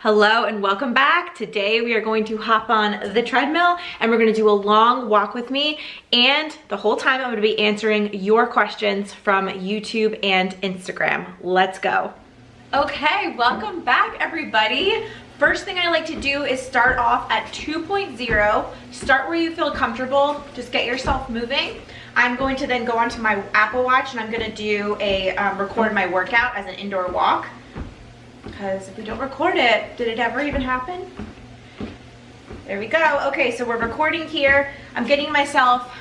Hello and welcome back. Today we are going to hop on the treadmill and we're going to do a long walk with me, and the whole time I'm going to be answering your questions from YouTube and Instagram. Let's go. Okay, welcome back everybody. First thing I like to do is start off at 2.0. Start where you feel comfortable. Just get yourself moving. I'm going to then go onto my Apple Watch and I'm going to do a record my workout as an indoor walk. Because if we don't record it, did it ever even happen? There we go. Okay, so we're recording here. I'm getting myself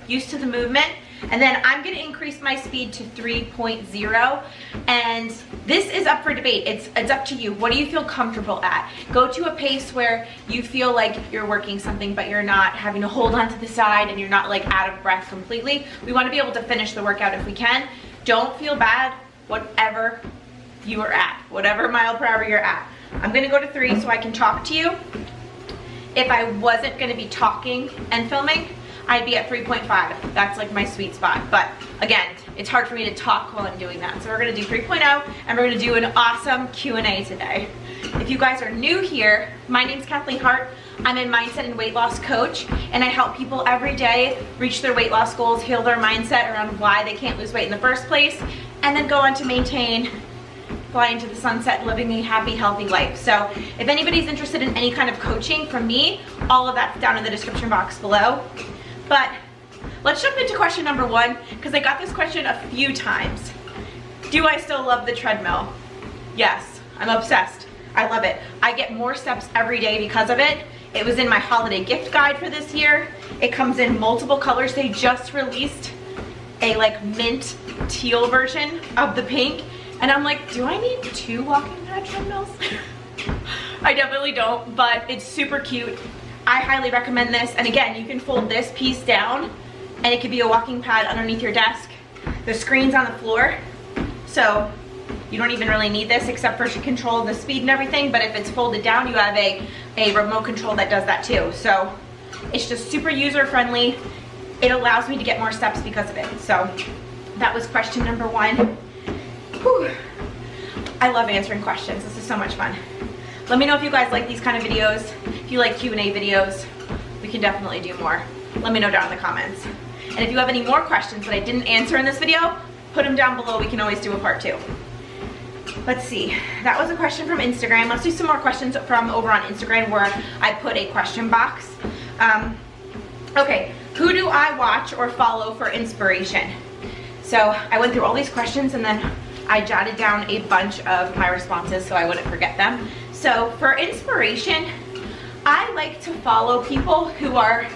used to the movement, and then I'm going to increase my speed to 3.0, and this is up for debate. It's up to you. What do you feel comfortable at? Go to a pace where you feel like you're working something, but you're not having to hold on to the side and you're not like out of breath completely. We want to be able to finish the workout if we can. Don't feel bad, whatever you are at, whatever mile per hour you're at. I'm gonna go to 3 so I can talk to you. If I wasn't gonna be talking and filming, I'd be at 3.5. That's like my sweet spot. But again, it's hard for me to talk while I'm doing that. So we're gonna do 3.0 and we're gonna do an awesome Q&A today. If you guys are new here, my name's Hart. I'm a mindset and weight loss coach, and I help people every day reach their weight loss goals, heal their mindset around why they can't lose weight in the first place, and then go on to maintain, fly into the sunset, living a happy, healthy life. So if anybody's interested in any kind of coaching from me, all of that's down in the description box below. But let's jump into question number 1, because I got this question a few times. Do I still love the treadmill? Yes, I'm obsessed. I love it. I get more steps every day because of it. It was in my holiday gift guide for this year. It comes in multiple colors. They just released a like mint teal version of the pink. And I'm like, do I need 2 walking pad treadmills? I definitely don't, but it's super cute. I highly recommend this. And again, you can fold this piece down and it could be a walking pad underneath your desk. The screen's on the floor, so you don't even really need this except for to control the speed and everything. But if it's folded down, you have a remote control that does that too. So it's just super user friendly. It allows me to get more steps because of it. So that was question number 1. Whew. I love answering questions. This is so much fun. Let me know if you guys like these kind of videos. If you like Q&A videos, we can definitely do more. Let me know down in the comments. And if you have any more questions that I didn't answer in this video, put them down below. We can always do a part 2. Let's see. That was a question from Instagram. Let's do some more questions from over on Instagram where I put a question box. Okay, who do I watch or follow for inspiration? So I went through all these questions and then I jotted down a bunch of my responses so I wouldn't forget them. So for inspiration, I like to follow people who are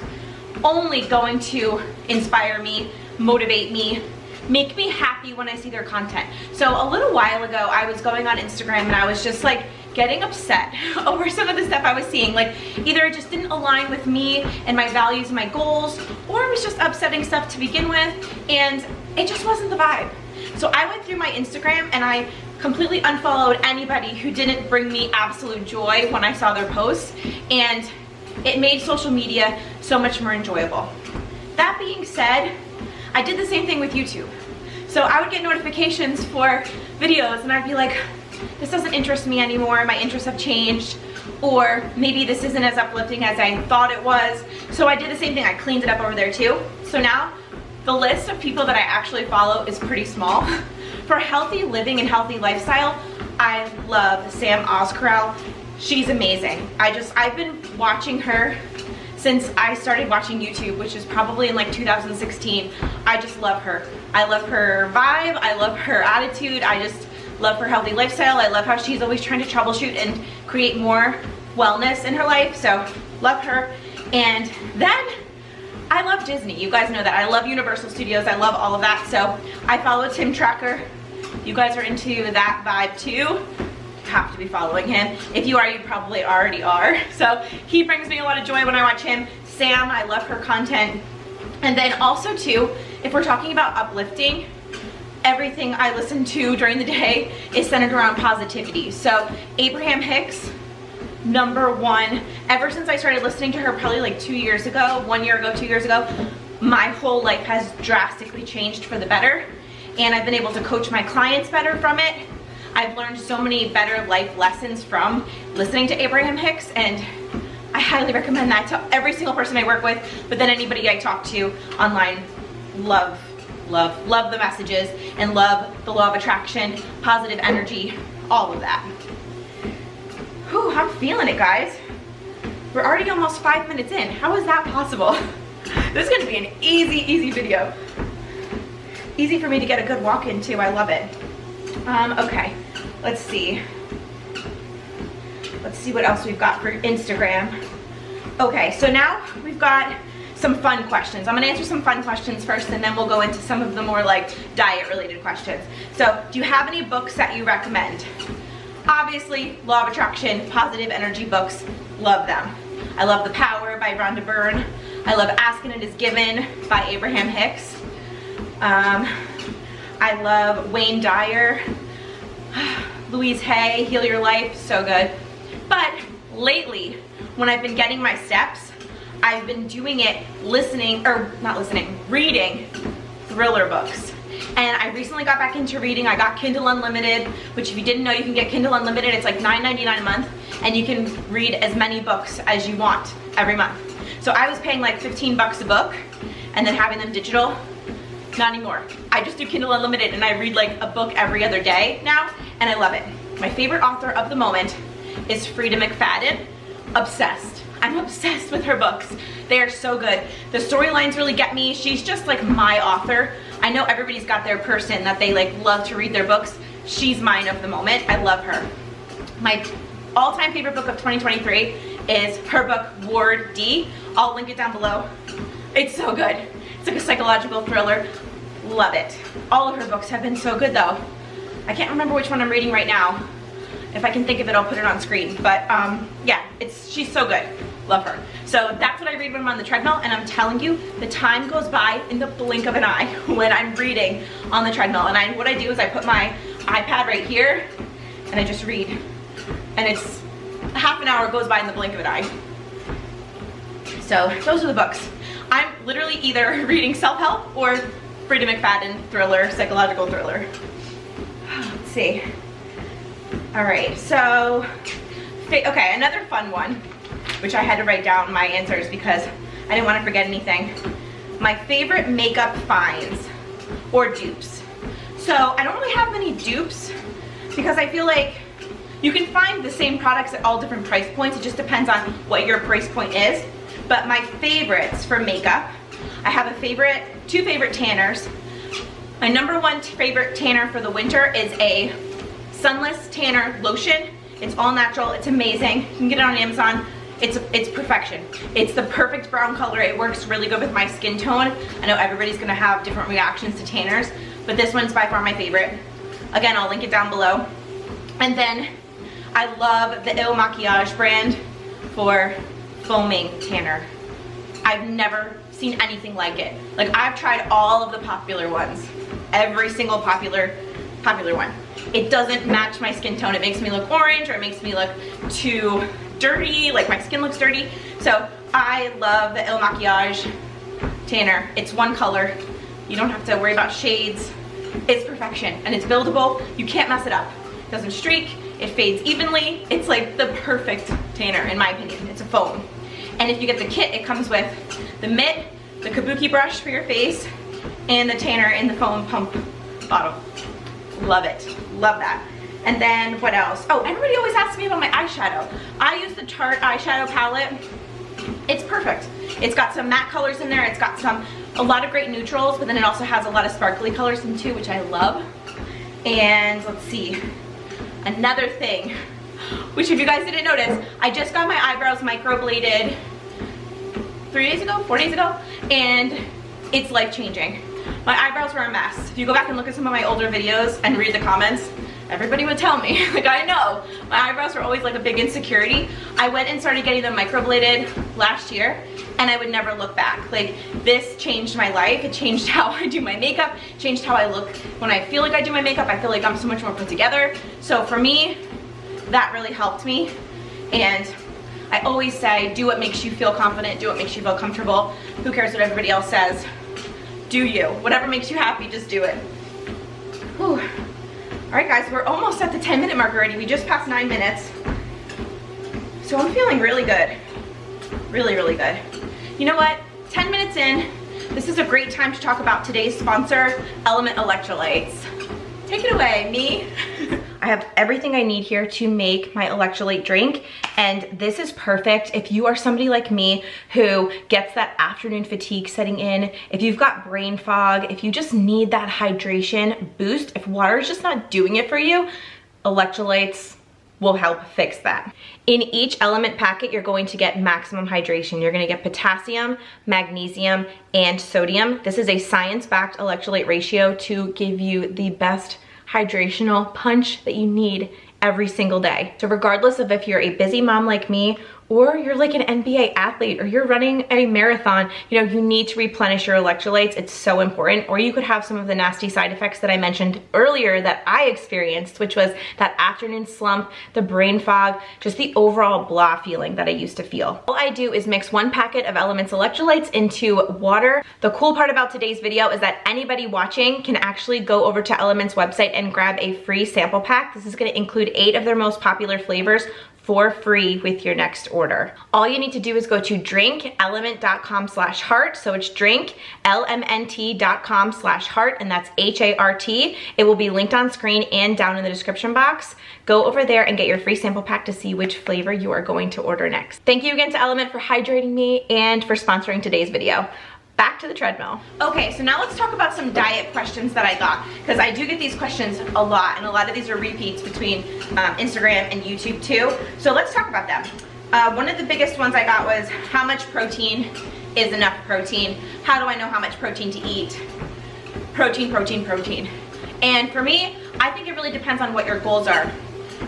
only going to inspire me, motivate me, make me happy when I see their content. So a little while ago, I was going on Instagram and I was just like getting upset over some of the stuff I was seeing. Like either it just didn't align with me and my values and my goals, or it was just upsetting stuff to begin with and it just wasn't the vibe. So I went through my Instagram and I completely unfollowed anybody who didn't bring me absolute joy when I saw their posts, and it made social media so much more enjoyable. That being said, I did the same thing with YouTube. So I would get notifications for videos and I'd be like, this doesn't interest me anymore, my interests have changed, or maybe this isn't as uplifting as I thought it was. So I did the same thing, I cleaned it up over there too. So now the list of people that I actually follow is pretty small. For healthy living and healthy lifestyle, I love Sam Oscarell. She's amazing. I've been watching her since I started watching YouTube, which is probably in like 2016. I just love her. I love her vibe, I love her attitude, I just love her healthy lifestyle. I love how she's always trying to troubleshoot and create more wellness in her life, so love her. And then I love Disney. You guys know that. I love Universal Studios. I love all of that. So I follow Tim Tracker. You guys are into that vibe too. You have to be following him. If you are, you probably already are. So he brings me a lot of joy when I watch him. Sam, I love her content. And then also too, if we're talking about uplifting, everything I listen to during the day is centered around positivity. So Abraham Hicks, number 1. Ever since I started listening to her probably like 2 years ago, 1 year ago, 2 years ago, my whole life has drastically changed for the better, and I've been able to coach my clients better from it. I've learned so many better life lessons from listening to Abraham Hicks, and I highly recommend that to every single person I work with, but then anybody I talk to online. Love the messages and love the law of attraction, positive energy, all of that. Whew, I'm feeling it, guys. We're already almost 5 minutes in. How is that possible? This is gonna be an easy video. Easy for me to get a good walk in too, I love it. Okay, let's see. Let's see what else we've got for Instagram. Okay, so now we've got some fun questions. I'm gonna answer some fun questions first, and then we'll go into some of the more like diet related questions. So, do you have any books that you recommend? Obviously, Law of Attraction, positive energy books, love them. I love The Power by Rhonda Byrne. I love Ask and It Is Given by Abraham Hicks. I love Wayne Dyer, Louise Hay, Heal Your Life, so good. But lately, when I've been getting my steps, I've been doing it reading thriller books. And I recently got back into reading. I got Kindle Unlimited, which if you didn't know, you can get Kindle Unlimited. It's like $9.99 a month, and you can read as many books as you want every month. So I was paying like 15 bucks a book and then having them digital. Not anymore. I just do Kindle Unlimited and I read like a book every other day now, and I love it. My favorite author of the moment is Frida McFadden. Obsessed. I'm obsessed with her books. They are so good. The storylines really get me. She's just like my author. I know everybody's got their person that they like love to read their books. She's mine of the moment. I love her. My all-time favorite book of 2023 is her book Ward D. I'll link it down below. It's so good. It's like a psychological thriller. Love it. All of her books have been so good though. I can't remember which one I'm reading right now. If I can think of it, I'll put it on screen. But yeah, she's so good. Love her. So that's what I read when I'm on the treadmill, and I'm telling you, the time goes by in the blink of an eye when I'm reading on the treadmill. And what I do is I put my iPad right here and I just read. And it's half an hour goes by in the blink of an eye. So those are the books. I'm literally either reading self-help or Frida McFadden thriller, psychological thriller. Let's see. All right, so, okay, another fun one, which I had to write down my answers because I didn't want to forget anything. My favorite makeup finds or dupes. So I don't really have many dupes because I feel like you can find the same products at all different price points. It just depends on what your price point is. But my favorites for makeup, I have two favorite tanners. My number one favorite tanner for the winter is a Sunless Tanner Lotion. It's all natural, it's amazing. You can get it on Amazon. It's perfection. It's the perfect brown color. It works really good with my skin tone. I know everybody's gonna have different reactions to tanners, but this one's by far my favorite. Again, I'll link it down below. And then I love the Il Makiage brand for foaming tanner. I've never seen anything like it. Like, I've tried all of the popular ones. Every single popular one. It doesn't match my skin tone. It makes me look orange, or it makes me look too dirty, like my skin looks dirty. So I love the Il Makiage tanner. It's one color. You don't have to worry about shades. It's perfection, and it's buildable. You can't mess it up. It doesn't streak, it fades evenly. It's like the perfect tanner in my opinion. It's a foam. And if you get the kit, it comes with the mitt, the kabuki brush for your face, and the tanner in the foam pump bottle. Love it. Love that. And then what else? Oh, everybody always asks me about my eyeshadow. I use the Tarte eyeshadow palette. It's perfect. It's got some matte colors in there. It's got a lot of great neutrals, but then it also has a lot of sparkly colors in too, which I love. And let's see. Another thing, which if you guys didn't notice, I just got my eyebrows microbladed 4 days ago, and it's life-changing. My eyebrows were a mess. If you go back and look at some of my older videos and read the comments, everybody would tell me, like, I know, my eyebrows were always like a big insecurity. I went and started getting them microbladed last year, and I would never look back. Like, this changed my life. It changed how I do my makeup, changed how I look when I feel like I do my makeup. I feel like I'm so much more put together. So for me, that really helped me. And I always say, do what makes you feel confident, do what makes you feel comfortable. Who cares what everybody else says? Do you. Whatever makes you happy, just do it. Whew. right guys, we're almost at the 10-minute mark already. We just passed 9 minutes. So I'm feeling really good. Really, really good. You know what? 10 minutes in, this is a great time to talk about today's sponsor, Element Electrolytes. Take it away, me. I have everything I need here to make my electrolyte drink, and this is perfect if you are somebody like me who gets that afternoon fatigue setting in, if you've got brain fog, if you just need that hydration boost, if water is just not doing it for you, electrolytes will help fix that. In each Element packet, you're going to get maximum hydration. You're gonna get potassium, magnesium, and sodium. This is a science-backed electrolyte ratio to give you the best hydrational punch that you need every single day. So regardless of if you're a busy mom like me, or you're like an NBA athlete, or you're running a marathon, you know, you need to replenish your electrolytes. It's so important. Or you could have some of the nasty side effects that I mentioned earlier that I experienced, which was that afternoon slump, the brain fog, just the overall blah feeling that I used to feel. All I do is mix 1 packet of Element's electrolytes into water. The cool part about today's video is that anybody watching can actually go over to Element's website and grab a free sample pack. This is gonna include 8 of their most popular flavors for free with your next order. All you need to do is go to drinkelement.com/heart. So it's drinklmnt.com/heart, and that's HART. It will be linked on screen and down in the description box. Go over there and get your free sample pack to see which flavor you are going to order next. Thank you again to Element for hydrating me and for sponsoring today's video. Back to the treadmill. Okay, so now let's talk about some diet questions that I got, because I do get these questions a lot, and a lot of these are repeats between Instagram and YouTube too. So let's talk about them. One of the biggest ones I got was, how much protein is enough protein? How do I know how much protein to eat? Protein, protein, protein. And for me, I think it really depends on what your goals are.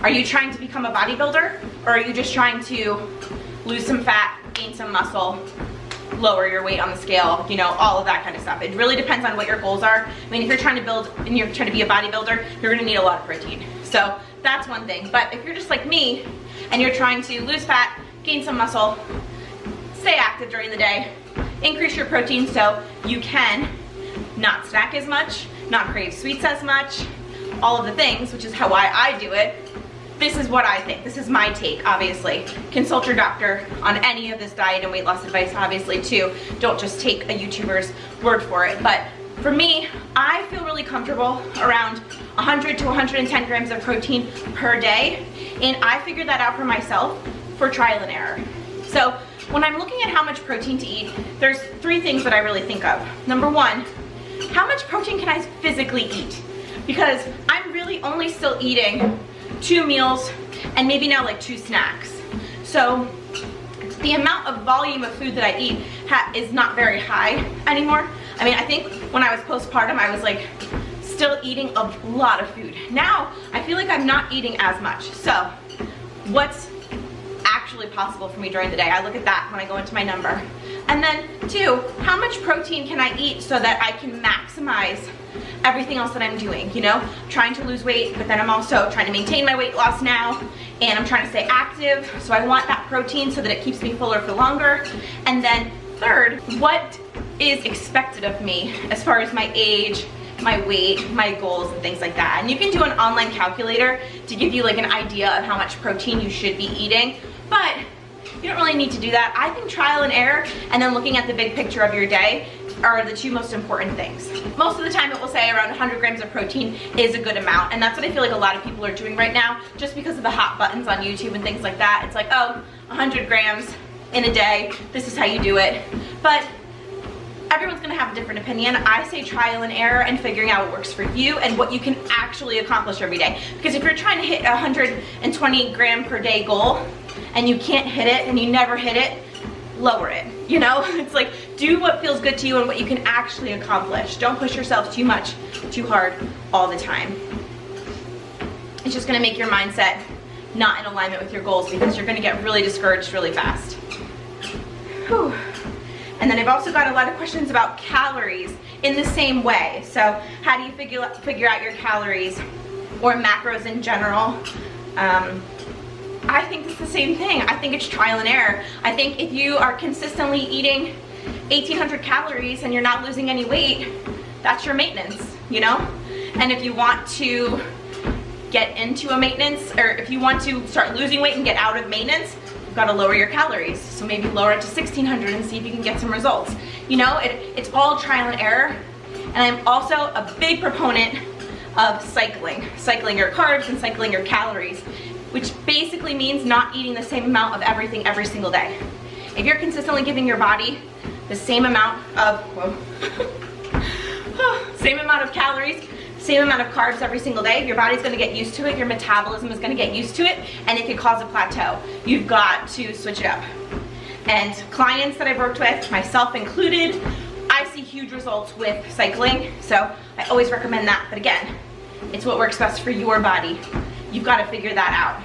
Are you trying to become a bodybuilder, or are you just trying to lose some fat, gain some muscle, lower your weight on the scale, you know, all of that kind of stuff? It really depends on what your goals are. I mean, if you're trying to build and you're trying to be a bodybuilder, you're gonna need a lot of protein. So that's one thing. But if you're just like me and you're trying to lose fat, gain some muscle, stay active during the day, increase your protein so you can not snack as much, not crave sweets as much, all of the things, which is how I do it. This is what I think. This is my take, obviously. Consult your doctor on any of this diet and weight loss advice, obviously, too. Don't just take a YouTuber's word for it. But for me, I feel really comfortable around 100 to 110 grams of protein per day. And I figured that out for myself for trial and error. So when I'm looking at how much protein to eat, there's 3 things that I really think of. Number 1, how much protein can I physically eat? Because I'm really only still eating 2 meals and maybe now like 2 snacks. So the amount of volume of food that I eat is not very high anymore. I mean, I think when I was postpartum, I was like still eating a lot of food. Now I feel like I'm not eating as much. So what's actually possible for me during the day? I look at that when I go into my number. And then 2, how much protein can I eat so that I can maximize everything else that I'm doing, you know? Trying to lose weight, but then I'm also trying to maintain my weight loss now, and I'm trying to stay active, so I want that protein so that it keeps me fuller for longer. And then 3rd, what is expected of me as far as my age, my weight, my goals, and things like that. And you can do an online calculator to give you like an idea of how much protein you should be eating, but you don't really need to do that. I think trial and error and then looking at the big picture of your day are the 2 most important things. Most of the time it will say around 100 grams of protein is a good amount, and that's what I feel like a lot of people are doing right now, just because of the hot buttons on YouTube and things like that. It's like, oh, 100 grams in a day, this is how you do it. But everyone's gonna have a different opinion. I say trial and error and figuring out what works for you and what you can actually accomplish every day. Because if you're trying to hit a 120 gram per day goal and you can't hit it and you never hit it, lower it, you know? It's like, do what feels good to you and what you can actually accomplish. Don't push yourself too much, too hard all the time. It's just gonna make your mindset not in alignment with your goals, because you're gonna get really discouraged really fast. Whew. And then I've also got a lot of questions about calories in the same way. So how do you figure out your calories or macros in general? I think it's the same thing. I think it's trial and error. I think if you are consistently eating 1,800 calories and you're not losing any weight, that's your maintenance, you know? And if you want to get into a maintenance, or if you want to start losing weight and get out of maintenance, you've got to lower your calories. So maybe lower it to 1600 and see if you can get some results. You know, it's all trial and error. And I'm also a big proponent of cycling your carbs and cycling your calories, which basically means not eating the same amount of everything every single day. If you're consistently giving your body the same amount of, same amount of calories, same amount of carbs every single day, your body's gonna get used to it, your metabolism is gonna get used to it, and it could cause a plateau. You've got to switch it up. And clients that I've worked with, myself included, I see huge results with cycling, so I always recommend that. But again, it's what works best for your body. You've got to figure that out.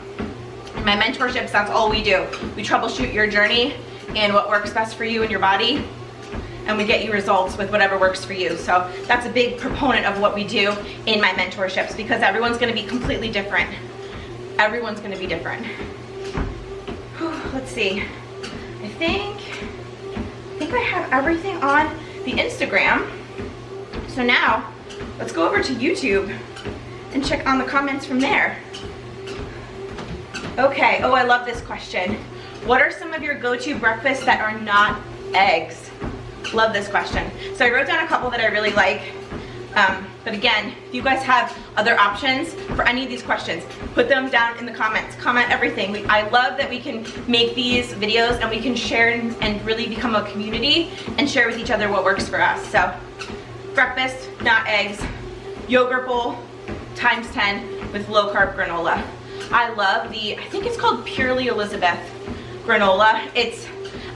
In my mentorships, that's all we do. We troubleshoot your journey and what works best for you and your body, and we get you results with whatever works for you. So that's a big proponent of what we do in my mentorships, because everyone's going to be completely different. Everyone's going to be different. Whew, let's see. I think I have everything on the Instagram. So now let's go over to YouTube and check on the comments from there. Okay, oh, I love this question. What are some of your go-to breakfasts that are not eggs? Love this question. So I wrote down a couple that I really like. But again, if you guys have other options for any of these questions, put them down in the comments. Comment everything. I love that we can make these videos and we can share and really become a community and share with each other what works for us. So breakfast, not eggs, yogurt bowl times 10 with low carb granola. I love I think it's called Purely Elizabeth granola. It's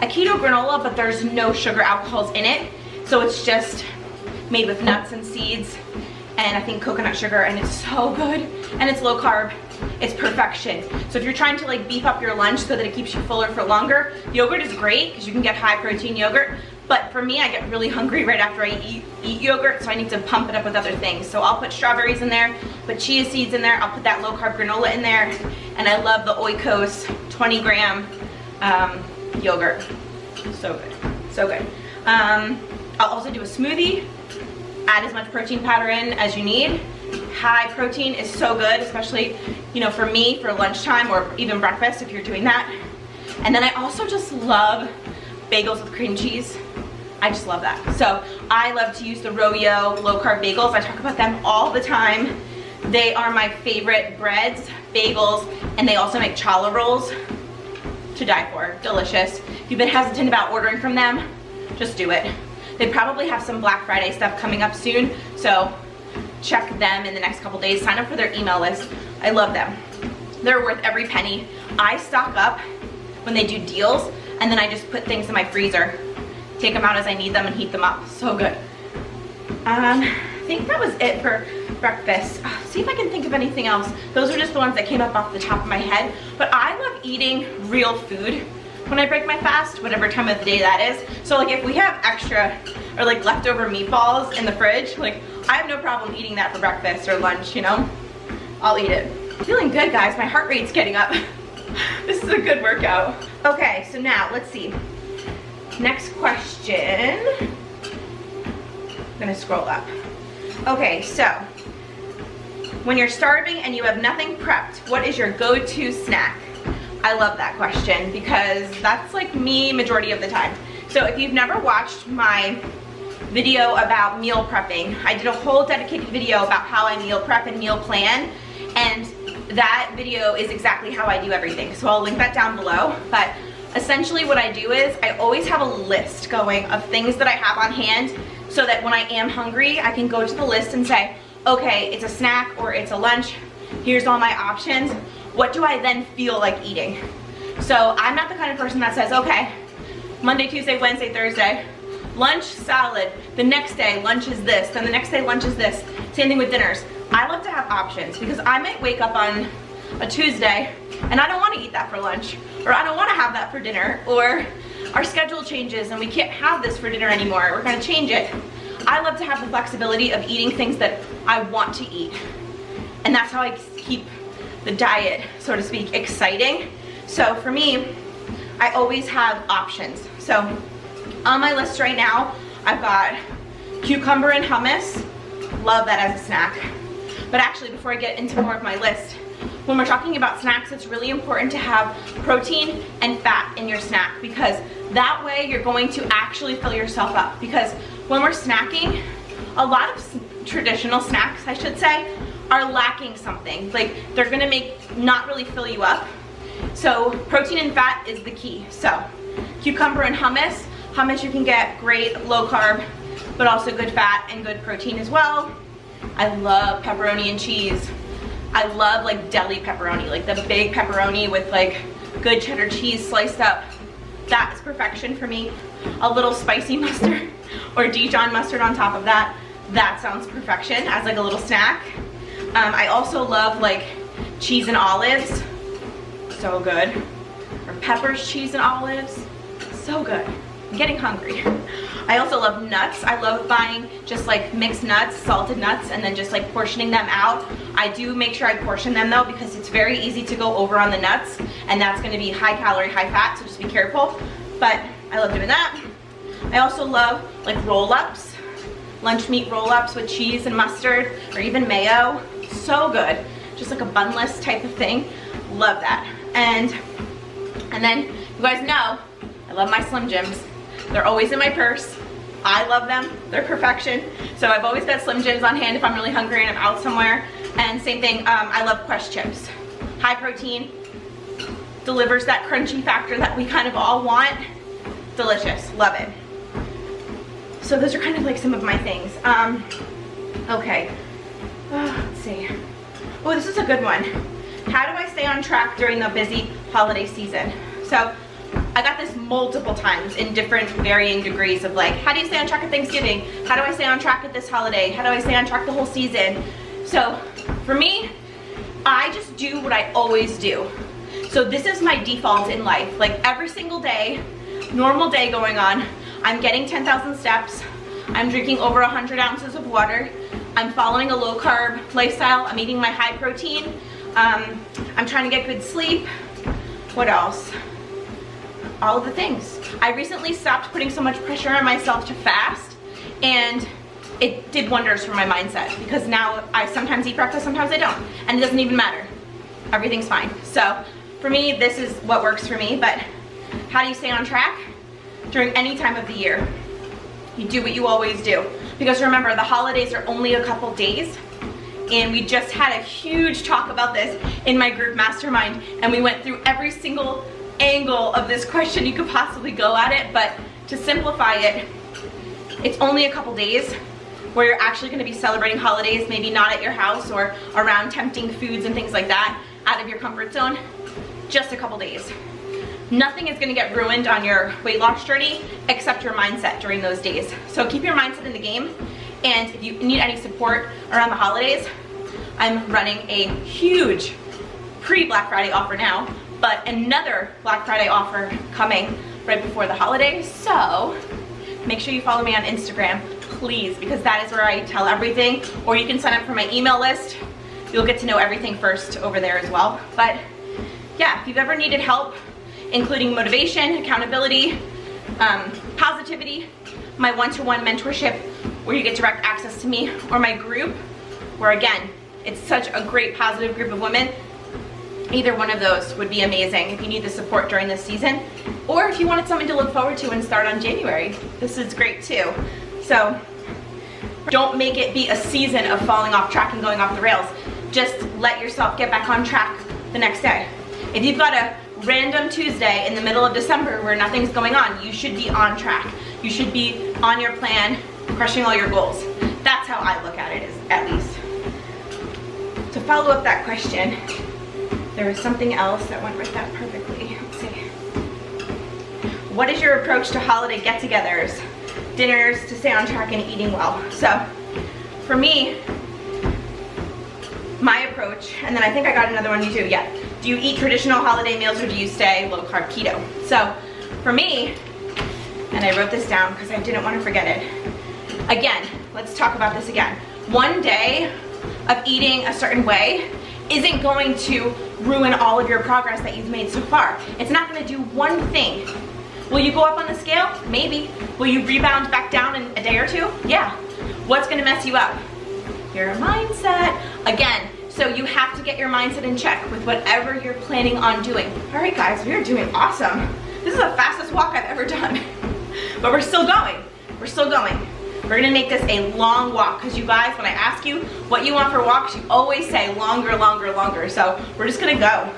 a keto granola, but there's no sugar alcohols in it. So it's just made with nuts and seeds and I think coconut sugar, and it's so good, and it's low carb. It's perfection. So if you're trying to like beef up your lunch so that it keeps you fuller for longer, yogurt is great because you can get high protein yogurt. But for me, I get really hungry right after I eat yogurt, so I need to pump it up with other things. So I'll put strawberries in there, put chia seeds in there, I'll put that low carb granola in there, and I love the Oikos 20 gram yogurt. So good, so good. I'll also do a smoothie, add as much protein powder in as you need. High protein is so good, especially, you know, for me, for lunchtime or even breakfast if you're doing that. And then I also just love bagels with cream cheese. I just love that. So I love to use the Royo low carb bagels. I talk about them all the time. They are my favorite breads, bagels, and they also make challah rolls to die for. Delicious. If you've been hesitant about ordering from them, just do it. They probably have some Black Friday stuff coming up soon, so check them in the next couple days. Sign up for their email list. I love them. They're worth every penny. I stock up when they do deals, and then I just put things in my freezer, take them out as I need them, and heat them up. So good. I think that was it for breakfast. See if I can think of anything else. Those are just the ones that came up off the top of my head. But I love eating real food when I break my fast, whatever time of the day that is. So like if we have extra or like leftover meatballs in the fridge, like I have no problem eating that for breakfast or lunch, you know? I'll eat it. Feeling good, guys. My heart rate's getting up. This is a good workout. Okay, so now let's see. Next question. I'm gonna scroll up. Okay, so when you're starving and you have nothing prepped, what is your go-to snack? I love that question because that's like me majority of the time. So if you've never watched my video about meal prepping, I did a whole dedicated video about how I meal prep and meal plan, and that video is exactly how I do everything. So I'll link that down below. But essentially what I do is I always have a list going of things that I have on hand so that when I am hungry, I can go to the list and say, okay, it's a snack or it's a lunch. Here's all my options. What do I then feel like eating? So I'm not the kind of person that says, okay, Monday, Tuesday, Wednesday, Thursday, lunch, salad. The next day, lunch is this. Then the next day, lunch is this. Same thing with dinners. I love to have options because I might wake up on a Tuesday and I don't want to eat that for lunch, or I don't want to have that for dinner, or our schedule changes and we can't have this for dinner anymore. We're going to change it. I love to have the flexibility of eating things that I want to eat. And that's how I keep the diet, so to speak, exciting. So for me, I always have options. So on my list right now, I've got cucumber and hummus. Love that as a snack. But actually, before I get into more of my list, when we're talking about snacks, it's really important to have protein and fat in your snack, because that way you're going to actually fill yourself up. Because when we're snacking, a lot of traditional snacks, I should say, are lacking something. Like, they're gonna not really fill you up. So protein and fat is the key. So cucumber and hummus. Hummus you can get great low carb, but also good fat and good protein as well. I love pepperoni and cheese. I love like deli pepperoni, like the big pepperoni with like good cheddar cheese sliced up. That is perfection for me. A little spicy mustard or Dijon mustard on top of that. That sounds perfection as like a little snack. I also love like cheese and olives. So good. Or peppers, cheese and olives. So good. I'm getting hungry. I also love nuts. I love buying just like mixed nuts, salted nuts, and then just like portioning them out. I do make sure I portion them though, because it's very easy to go over on the nuts, and that's gonna be high calorie, high fat, so just be careful. But I love doing that. I also love like roll-ups, lunch meat roll-ups with cheese and mustard, or even mayo. So good. Just like a bunless type of thing. Love that. And then you guys know I love my Slim Jims. They're always in my purse. I love them. They're perfection. So I've always got Slim Jims on hand if I'm really hungry and I'm out somewhere. And same thing, I love Quest chips. High protein, delivers that crunchy factor that we kind of all want. Delicious. Love it. So those are kind of like some of my things. Okay. Let's see. Oh, this is a good one. How do I stay on track during the busy holiday season? So I got this multiple times in different varying degrees of like, how do you stay on track at Thanksgiving? How do I stay on track at this holiday? How do I stay on track the whole season? So for me, I just do what I always do. So this is my default in life. Like every single day, normal day going on, I'm getting 10,000 steps. I'm drinking over 100 ounces of water. I'm following a low carb lifestyle. I'm eating my high protein. I'm trying to get good sleep. What else? All of the things. I recently stopped putting so much pressure on myself to fast, and it did wonders for my mindset, because now I sometimes eat breakfast, sometimes I don't, and it doesn't even matter. Everything's fine. So for me, this is what works for me. But how do you stay on track during any time of the year? You do what you always do, because remember, the holidays are only a couple days. And we just had a huge talk about this in my group mastermind, and we went through every single angle of this question you could possibly go at it. But to simplify it, it's only a couple days where you're actually going to be celebrating holidays, maybe not at your house or around tempting foods and things like that, out of your comfort zone. Just a couple days. Nothing is going to get ruined on your weight loss journey except your mindset during those days. So keep your mindset in the game. And if you need any support around the holidays, I'm running a huge pre-Black Friday offer now, but another Black Friday offer coming right before the holidays. So make sure you follow me on Instagram, please, because that is where I tell everything. Or you can sign up for my email list. You'll get to know everything first over there as well. But yeah, if you've ever needed help, including motivation, accountability, positivity, my one-to-one mentorship where you get direct access to me, or my group where, again, it's such a great positive group of women, either one of those would be amazing if you need the support during this season, or if you wanted something to look forward to and start on January. This is great too. So don't make it be a season of falling off track and going off the rails. Just let yourself get back on track the next day. If you've got a random Tuesday in the middle of December where nothing's going on, you should be on track. You should be on your plan, crushing all your goals. That's how I look at it, at least. To follow up that question, there was something else that went with that perfectly. Let's see. What is your approach to holiday get-togethers, dinners, to stay on track and eating well? So for me, my approach, and then I think I got another one you too, yeah. Do you eat traditional holiday meals or do you stay low carb keto? So for me, and I wrote this down because I didn't want to forget it. Again, let's talk about this again. One day of eating a certain way isn't going to ruin all of your progress that you've made so far. It's not going to do one thing. Will you go up on the scale? Maybe. Will you rebound back down in a day or two? Yeah. What's going to mess you up? your mindset. Again, so you have to get your mindset in check with whatever you're planning on doing. All right, guys, we are doing awesome. This is the fastest walk I've ever done, but we're still going. We're still going. We're gonna make this a long walk, because you guys, when I ask you what you want for walks, you always say longer, longer, longer. So we're just gonna go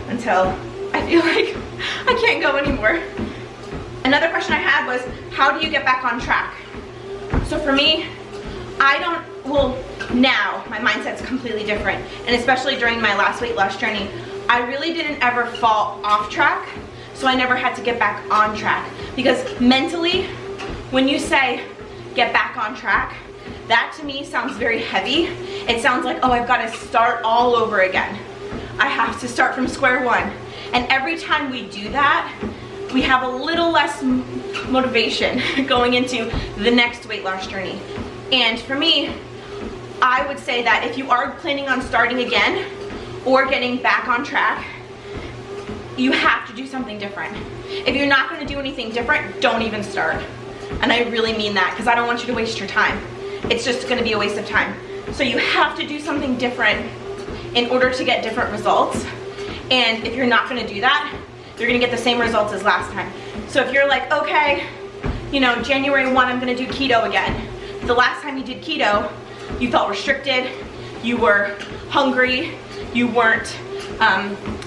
until I feel like I can't go anymore. Another question I had was, how do you get back on track? So for me, now my mindset's completely different, and especially during my last weight loss journey, I really didn't ever fall off track, so I never had to get back on track. Because mentally, when you say get back on track, that to me sounds very heavy. It sounds like, oh, I've got to start all over again. I have to start from square one. And every time we do that, we have a little less motivation going into the next weight loss journey. And for me, I would say that if you are planning on starting again or getting back on track, you have to do something different. If you're not going to do anything different, don't even start. And I really mean that, because I don't want you to waste your time. It's just going to be a waste of time. So you have to do something different in order to get different results. And if you're not going to do that, you're going to get the same results as last time. So if you're like, okay, you know, January 1, I'm going to do keto again. The last time you did keto, you felt restricted, you were hungry, you weren't,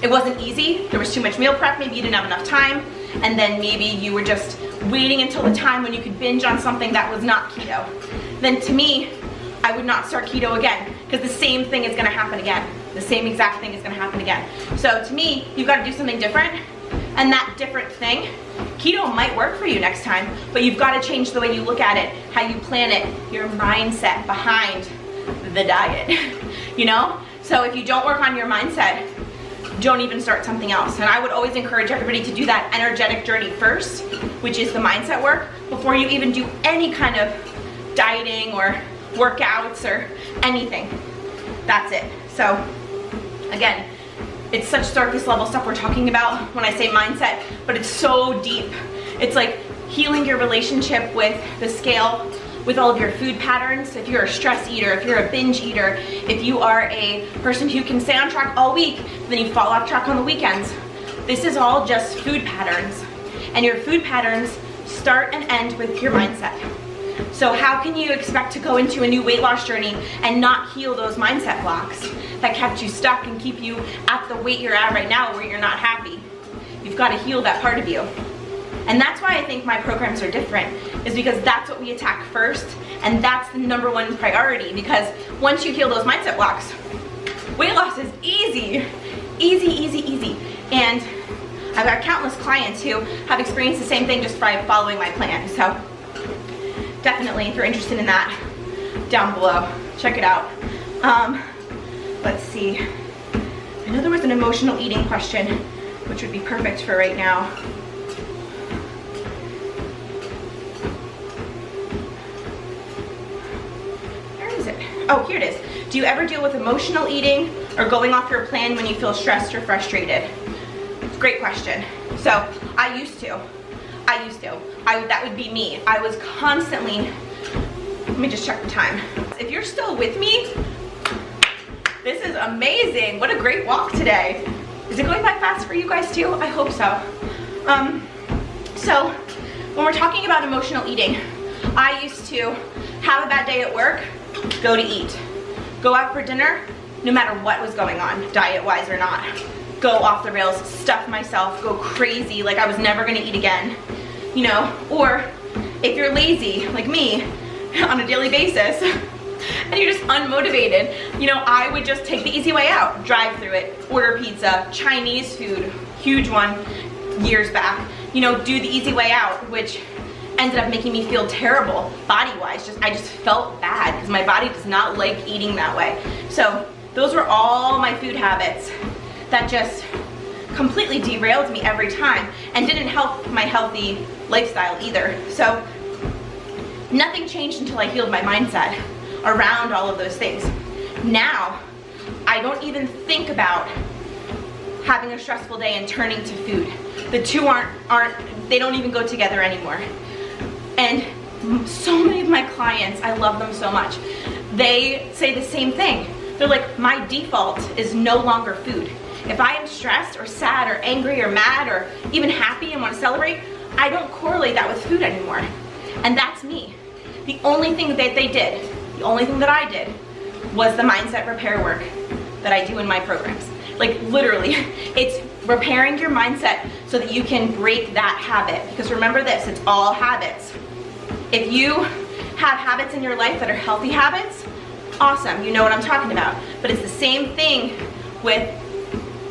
it wasn't easy, there was too much meal prep, maybe you didn't have enough time, and then maybe you were just waiting until the time when you could binge on something that was not keto. Then to me, I would not start keto again, because the same thing is gonna happen again. The same exact thing is gonna happen again. So to me, you've gotta do something different, and that different thing, keto might work for you next time, but you've got to change the way you look at it, how you plan it, your mindset behind the diet, you know? So if you don't work on your mindset, don't even start something else. And I would always encourage everybody to do that energetic journey first, which is the mindset work, before you even do any kind of dieting or workouts or anything. That's it. So again, it's such surface level stuff we're talking about when I say mindset, but it's so deep. It's like healing your relationship with the scale, with all of your food patterns. If you're a stress eater, if you're a binge eater, if you are a person who can stay on track all week, then you fall off track on the weekends. This is all just food patterns. And your food patterns start and end with your mindset. So how can you expect to go into a new weight loss journey and not heal those mindset blocks that kept you stuck and keep you at the weight you're at right now where you're not happy? You've got to heal that part of you. And that's why I think my programs are different, is because that's what we attack first, and that's the #1 priority, because once you heal those mindset blocks, weight loss is easy. Easy, easy, easy. And I've got countless clients who have experienced the same thing just by following my plan. So definitely, if you're interested in that, down below, check it out. Let's see. I know there was an emotional eating question, which would be perfect for right now. Where is it? Oh, here it is. Do you ever deal with emotional eating or going off your plan when you feel stressed or frustrated? Great question. So I used to. That would be me. I was constantly, let me just check the time. If you're still with me, this is amazing. What a great walk today. Is it going by fast for you guys too? I hope so. So when we're talking about emotional eating, I used to have a bad day at work, go to eat. Go out for dinner, no matter what was going on, diet-wise or not. Go off the rails, stuff myself, go crazy, like I was never gonna eat again. You know, or if you're lazy, like me, on a daily basis, and you're just unmotivated, you know, I would just take the easy way out, drive through it, order pizza, Chinese food, huge one years back, you know, do the easy way out, which ended up making me feel terrible body-wise. I just felt bad because my body does not like eating that way. So those were all my food habits that just completely derailed me every time and didn't help my healthy lifestyle either. So nothing changed until I healed my mindset around all of those things. Now, I don't even think about having a stressful day and turning to food. The two they don't even go together anymore. And so many of my clients, I love them so much, they say the same thing. They're like, my default is no longer food. If I am stressed or sad or angry or mad or even happy and want to celebrate, I don't correlate that with food anymore. And that's me. The only thing that they did, the only thing that I did, was the mindset repair work that I do in my programs. Like literally, it's repairing your mindset so that you can break that habit. Because remember this, it's all habits. If you have habits in your life that are healthy habits, awesome, you know what I'm talking about. But it's the same thing with,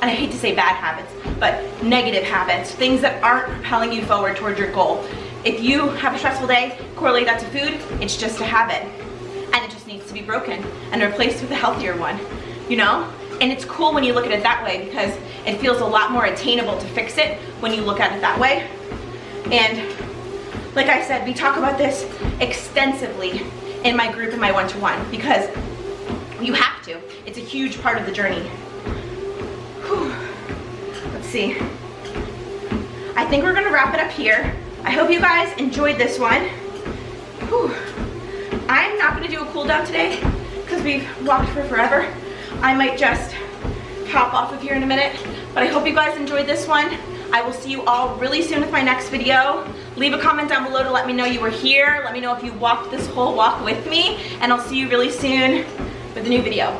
and I hate to say bad habits, but negative habits, things that aren't propelling you forward towards your goal. If you have a stressful day, correlate that to food, it's just a habit. And it just needs to be broken and replaced with a healthier one, you know? And it's cool when you look at it that way because it feels a lot more attainable to fix it when you look at it that way. And like I said, we talk about this extensively in my group and my one-to-one because you have to. It's a huge part of the journey. Whew. Let's see. I think we're gonna wrap it up here. I hope you guys enjoyed this one. Whew. I'm not gonna do a cool down today because we've walked for forever. I might just hop off of here in a minute, but I hope you guys enjoyed this one. I will see you all really soon with my next video. Leave a comment down below to let me know you were here. Let me know if you walked this whole walk with me, and I'll see you really soon with a new video.